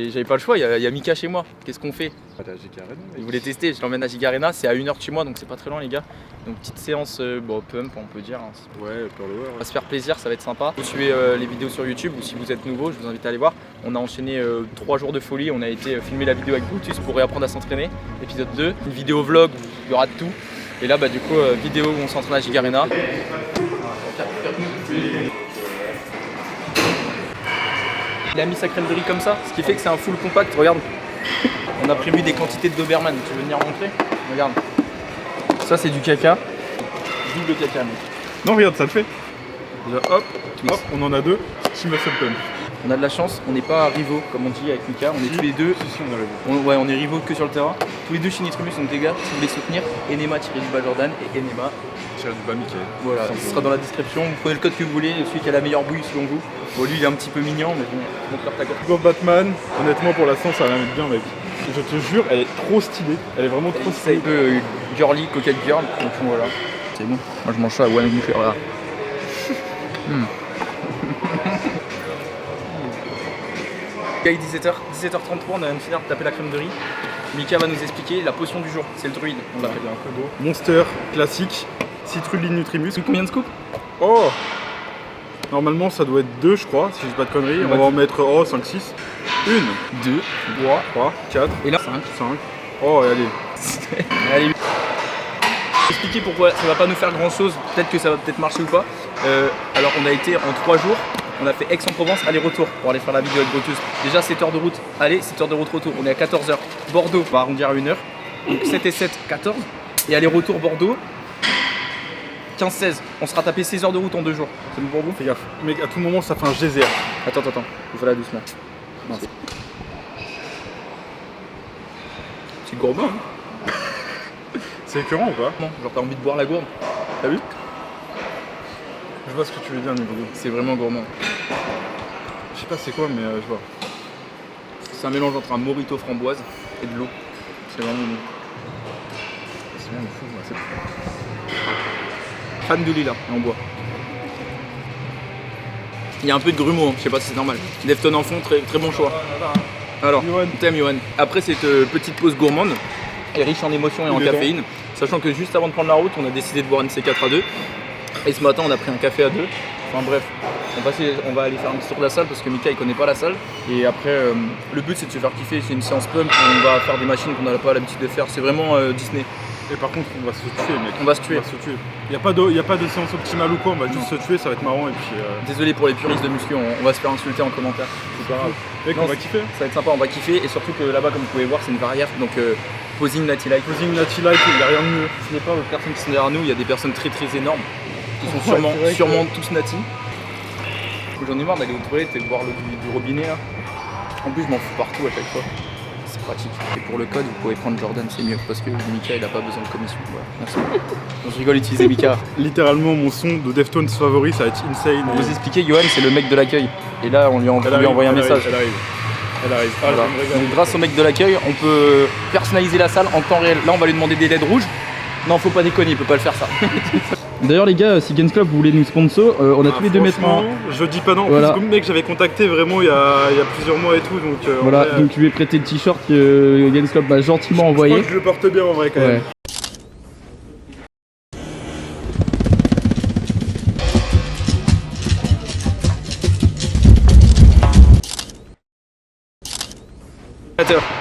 j'avais pas le choix, il y a Mika chez moi. Qu'est-ce qu'on fait? T'as Giga Arena. Il voulait tester, je l'emmène à Giga Arena, c'est à 1h de chez moi donc c'est pas très loin les gars. Donc petite séance pump on peut dire. Hein. Ouais, pour le On va se faire plaisir, ça va être sympa. Vous suivez les vidéos sur YouTube ou si vous êtes nouveau, je vous invite à aller voir. On a enchaîné 3 jours de folie, on a été filmer la vidéo avec Brutus pour réapprendre à s'entraîner. Épisode 2, une vidéo vlog où il y aura de tout. Et là du coup vidéo où on s'entraîne à Giga Arena. Il a mis sa crème de riz comme ça, ce qui fait que c'est un full compact, regarde. On a prévu des quantités de Doberman, tu veux venir montrer? Regarde. Ça c'est du caca. Double caca mec. Non, regarde, ça le fait. Déjà, hop, on en a 2. Team Muscle Pump. On a de la chance, on n'est pas rivaux comme on dit avec Mika, on est tous les deux. Si, on a le Ouais, on est rivaux que sur le terrain. Tous les deux chez Nitribus, donc les gars, si vous voulez soutenir, Enema tiré du bas Jordan et Enema tiré du bas Mickey. Voilà, ce sera dans la description. Vous prenez le code que vous voulez, celui qui a la meilleure bouille selon vous. Bon, lui il est un petit peu mignon, mais bon, montre-leur ta carte. Go Batman, honnêtement pour l'instant ça va la mettre bien mec. Je te jure, elle est trop stylée. Elle est vraiment trop C'est un stylée. peu girly, coquette girl, donc voilà. C'est bon, moi je mange ça à One Bouffé, voilà. Gars, 17h33, on vient de finir de taper la crème de riz. Mika va nous expliquer la potion du jour, c'est le druide. On l'appelle. Un peu d'eau. Monster classique, Citrulline Nutrimus. Combien de scoops? Oh, normalement ça doit être 2 je crois, si je dis pas de conneries. On va en mettre 5, 6. 1, 2, 3, 4, et là 5. Oh et allez. Allez. Expliquer pourquoi ça va pas nous faire grand chose, peut-être que ça va peut-être marcher ou pas. Alors on a été en 3 jours, on a fait Aix-en-Provence aller-retour pour aller faire la vidéo avec Brutus. Déjà 7 heures de route aller, 7 heures de route retour, on est à 14 h. Bordeaux, on va arrondir à 1 h. Donc 7 et 7, 14. Et aller-retour Bordeaux, 15-16. On sera tapé 16 heures de route en 2 jours. C'est bon pour vous? Fais gaffe. Mec, à tout moment ça fait un geyser. Attends, il faut aller doucement. Mince. C'est gourmand hein? C'est écœurant ou pas? Non, genre t'as envie de boire la gourde. T'as vu? Je vois ce que tu veux dire niveau goût. C'est vraiment gourmand. Je sais pas c'est quoi mais je vois. C'est un mélange entre un mojito framboise et de l'eau. C'est vraiment bon. C'est vraiment fou, ouais, c'est... Fan de lila et on boit. Il y a un peu de grumeau, hein. Je sais pas si c'est normal. Defton en fond, très, très bon choix. Alors, Johan. thème Johan. Après cette petite pause gourmande et riche en émotions et en caféine, sachant que juste avant de prendre la route, on a décidé de boire une C4 à 2. Et ce matin, on a pris un café à 2. Enfin bref, on va aller faire un petit tour de la salle parce que Mika il connaît pas la salle. Et après, le but c'est de se faire kiffer. C'est une séance pump où on va faire des machines qu'on n'a pas l'habitude de faire. C'est vraiment Disney. Et par contre, on va se tuer, mec. On va se tuer. Il n'y a pas de séance optimale ou quoi, on va juste se tuer, ça va être marrant et puis... Désolé pour les puristes de muscu, on va se faire insulter en commentaire. C'est pas grave. Mec, Non, on va kiffer. Ça va être sympa, on va kiffer. Et surtout que là-bas, comme vous pouvez voir, c'est une barrière. Donc, posing natty like. Posing natty like, il n'y a rien de mieux. Ce n'est pas aux personnes qui sont derrière nous, il y a des personnes très très énormes qui sont Ouais, sûrement tous natty. J'en ai marre d'aller aux toilettes et de boire l'eau du robinet là. En plus, je m'en fous partout à chaque fois. C'est pratique. Et pour le code, vous pouvez prendre Jordan, c'est mieux parce que Mika il a pas besoin de commission. Voilà. Merci. Donc, je rigole, utilisez Mika. Littéralement, mon son de Deftones favori, ça va être insane. Pour vous expliquer, Johan, c'est le mec de l'accueil. Et là, on lui a envoyé un message. Elle arrive. Ah, Voilà. Donc, grâce au mec de l'accueil, on peut personnaliser la salle en temps réel. Là, on va lui demander des LED rouges. Non, faut pas déconner, il peut pas le faire ça. D'ailleurs, les gars, si Gains Club voulait nous sponsor, on a tous les 2 mètres. Je dis pas non. Voilà. Comme mec, j'avais contacté vraiment il y a plusieurs mois et tout. Donc, Voilà, donc tu lui ai prêté le t-shirt que Gains Club m'a gentiment envoyé. Je crois que je le porte bien en vrai quand même.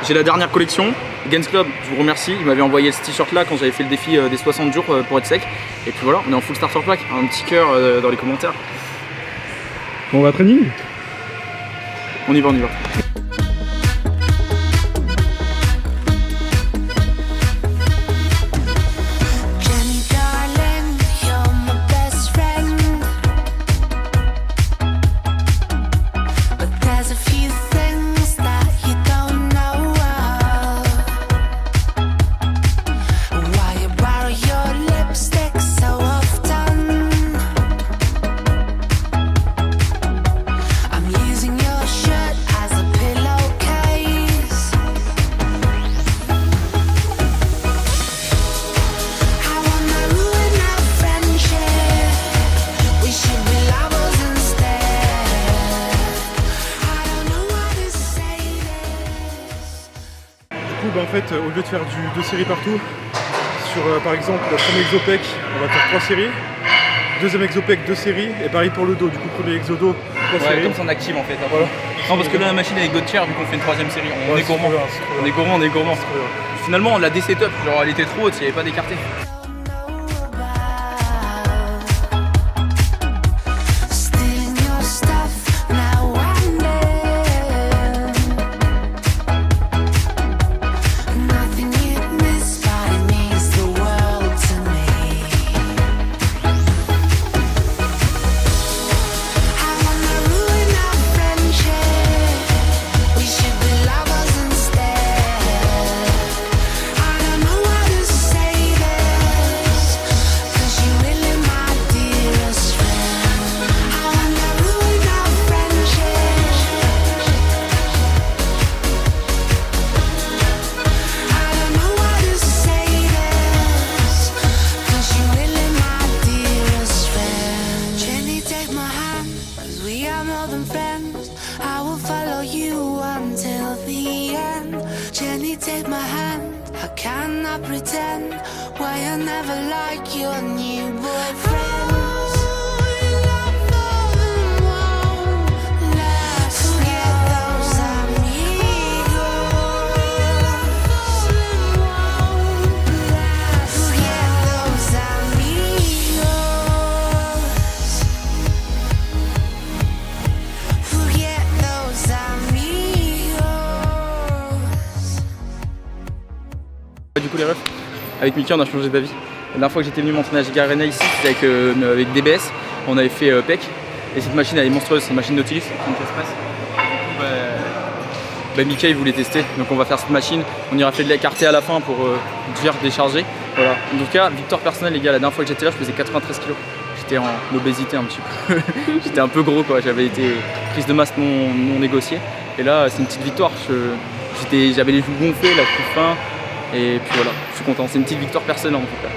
J'ai la dernière collection, Gains Club, je vous remercie, il m'avait envoyé ce t-shirt là quand j'avais fait le défi des 60 jours pour être sec. Et puis voilà, on est en full starter pack, un petit cœur dans les commentaires. Bon, on va training. On y va. I'm using your shirt as a fait, au lieu de faire 2 séries partout, sur par exemple le premier exopec, on va faire 3 séries. Deuxième exopec, 2 séries. Et pareil pour le dos. Du coup, premier exodo, 3 séries. Comme ça on active en fait. Voilà. Non, parce que là, la machine avec Gauthier, vu qu'on fait une 3ème série, on est gourmand. On est gourmand. Finalement, on l'a D-setup, genre elle était trop haute, il n'y avait pas d'écarté. Pretend why I never like your new boyfriend. Du coup les refs, avec Mickey on a changé d'avis. La dernière fois que j'étais venu m'entraîner à Giga Arena ici, c'était avec DBS, on avait fait PEC et cette machine elle est monstrueuse, c'est une machine Nautilus, une Express. Mickey il voulait tester, donc on va faire cette machine, on ira faire de l'écarté à la fin pour dire décharger. Voilà. En tout cas, victoire personnelle les gars, la dernière fois que j'étais là je faisais 93 kg. J'étais en obésité un petit peu, j'étais un peu gros quoi, j'avais été prise de masse non négociée. Et là c'est une petite victoire, j'avais les joues gonflées, la coupe fin. Et puis voilà, je suis content, c'est une petite victoire personnelle en tout cas.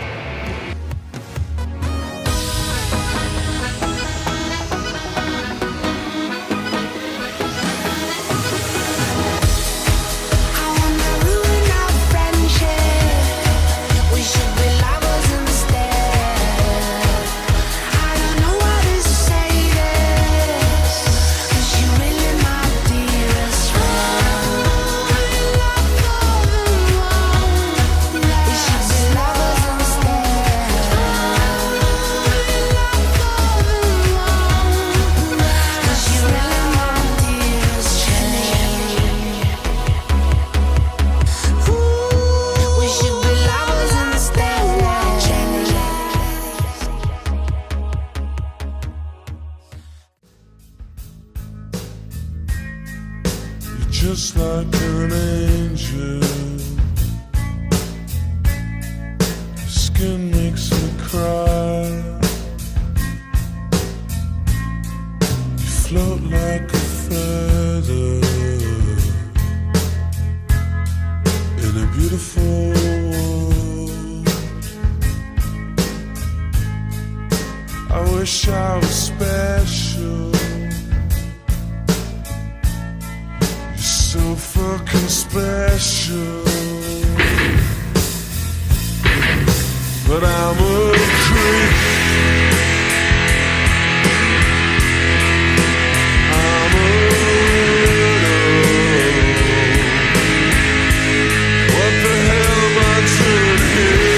Just like an angel, your skin makes me cry. You float like a feather in a beautiful world. I wish I was special. So fucking special, but I'm a creep. I'm a widow. What the hell am I doing here?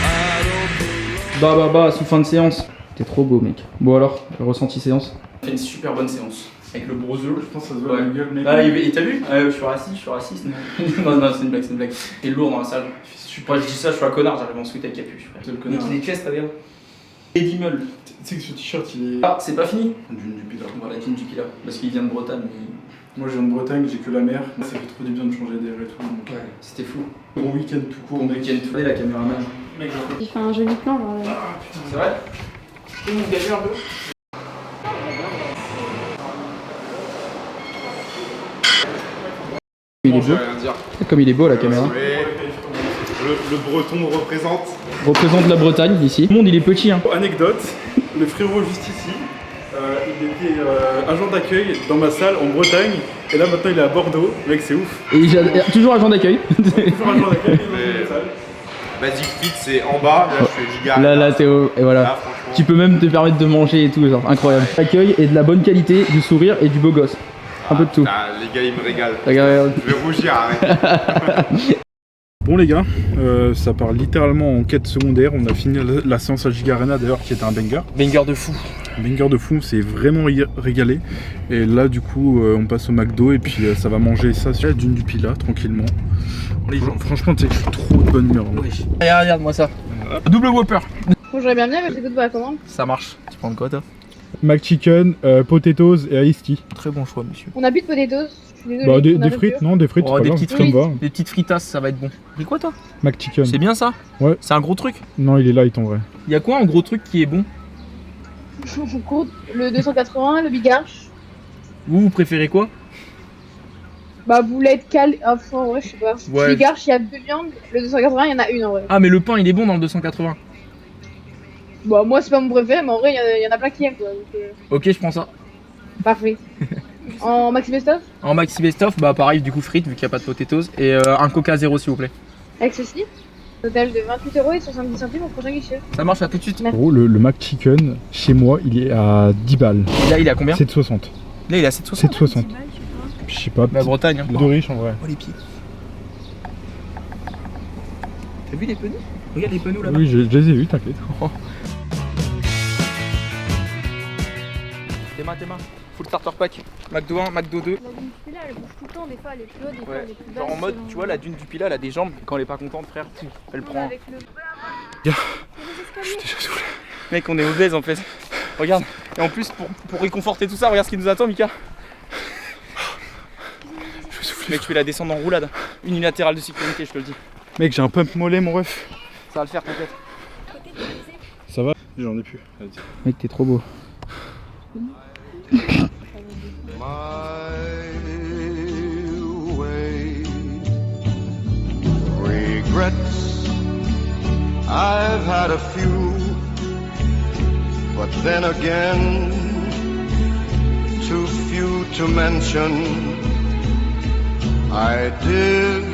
I don't belong. Sous fin de séance. T'es trop beau mec. Bon alors, le ressenti séance. On fait une super bonne séance. Avec le broseux, je pense que ça se voit la gueule mec. Ah, et t'as vu je suis raciste. non, c'est une blague. T'es lourd dans la salle. Moi je dis ça, je suis un connard, j'arrive en sweat avec capuche. C'est le connard. Les chest, regarde. Eddie Mull. Tu sais que ce t-shirt il est. Ah, c'est pas fini. Dune du Pilat. Voilà, Dune du Pilat. Parce qu'il vient de Bretagne. Moi je viens de Bretagne, j'ai que la mer. Ça fait trop du bien de changer d'air et tout. Donc... Ouais, c'était fou. Bon week-end tout court. Bon week-end tout. Regardez la caméraman. Il fait un joli plan genre. Ah putain, c'est vrai. Tu peux m'engager un peu? Il est beau. Comme il est beau la caméra. Le breton représente La Bretagne ici. Le monde il est petit hein. Anecdote, le frérot juste ici, Il était agent d'accueil dans ma salle en Bretagne et là maintenant il est à Bordeaux. Mec, c'est ouf. Et toujours agent d'accueil. Toujours agent d'accueil dans ma salle. Basic Fit, c'est en bas. Là, je fais giga. Là, Théo, et voilà. Là, franchement. Tu peux même te permettre de manger et tout, genre incroyable. Accueil et de la bonne qualité, du sourire et du beau gosse. Un peu de tout. Ah, les gars, ils me régalent. Regarde. Je vais rougir, arrête. Bon les gars, ça part littéralement en quête secondaire. On a fini la séance à Giga Arena d'ailleurs qui était un banger. Banger de fou. Un banger de fou, on s'est vraiment régalé. Et là du coup on passe au McDo et puis ça va manger ça sur la dune du Pilat tranquillement. Franchement tu sais, je suis trop de bonne humeur. Regarde-moi ça. Double Whopper. Bon, j'aurais bien mais j'écoute pas la commande. Ça marche. Tu prends quoi toi? McChicken, potatoes et iced tea. Très bon choix monsieur. On a plus de potatoes. Je suis désolée. Bah on a des rupture. frites, non des frites, Oh, c'est pas des grave, petites ça me va. Des petites fritasses, ça va être bon. Pris quoi toi? McChicken. C'est bien ça? Ouais. C'est un gros truc? Non il est light en vrai. Il y a quoi un gros truc qui est bon? Le 280, le bigarche. Vous préférez quoi? Bah boulette, cal. Enfin, en vrai, je sais pas. Ouais. Bigarche, il y a 2 viandes. Le 280, il y en a une en vrai. Ah mais le pain il est bon dans le 280. Bah, moi, c'est pas mon préféré, mais en vrai, il y en a plein qui aiment quoi. Donc, Ok, je prends ça. parfait. En maxi best-of En maxi best-of, bah pareil, du coup frites vu qu'il n'y a pas de potatoes. Et un coca zéro s'il vous plaît. avec ceci. Total de 28 € et 70 centimes au prochain guichet. Ça marche à tout de suite. Merci. Gros le McChicken chez moi il est à 10 balles. Et là il est à combien? 7,60. Là il est à 7,60. 7,60. Je sais pas, Bah Bretagne hein. de riche en vrai. Oh les pieds. T'as vu les pneus? Regarde les pneus là-bas. Oui je les ai vus, t'inquiète. Tes mains. Full starter pack. McDo 1, McDo 2. La dune du Pilat, elle bouge tout le temps. Des fois, elle est plus haute, des fois, elle est plus basse. Genre en mode, tu vois, la dune du Pilat, elle a des jambes. Quand elle est pas contente, frère, elle prend. Avec le... Gars, je suis déjà saoulé. Mec, on est obèse en fait. Regarde. Et en plus, pour réconforter tout ça, regarde ce qui nous attend, Mika. Je suis soufflé. Mec, tu fais la descendre en roulade. Unilatérale de sécurité, je te le dis. Mec, j'ai un pump mollet mon ref. Ça va le faire, t'inquiète. Ça va? J'en ai plus. Mec, t'es trop beau. My way. Regrets, I've had a few, but then again, too few to mention. I did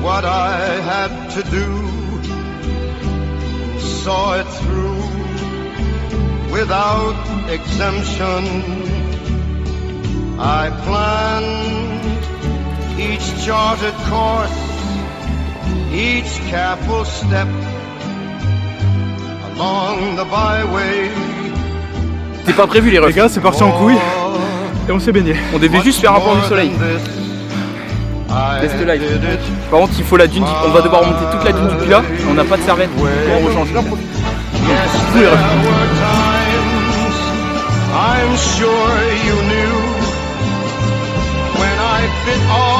what I had to do, saw it through without exemption. I planned each charted course, each careful step along the byway. T'es pas prévu les Les refs. gars, c'est parti en couille et on s'est baigné. On devait juste faire un point du soleil. Test live. Par contre, il faut la dune. On va devoir remonter toute la dune du Pilat. On n'a pas de serviette. On rechange. Yes, there were times I'm sure you knew when I bit off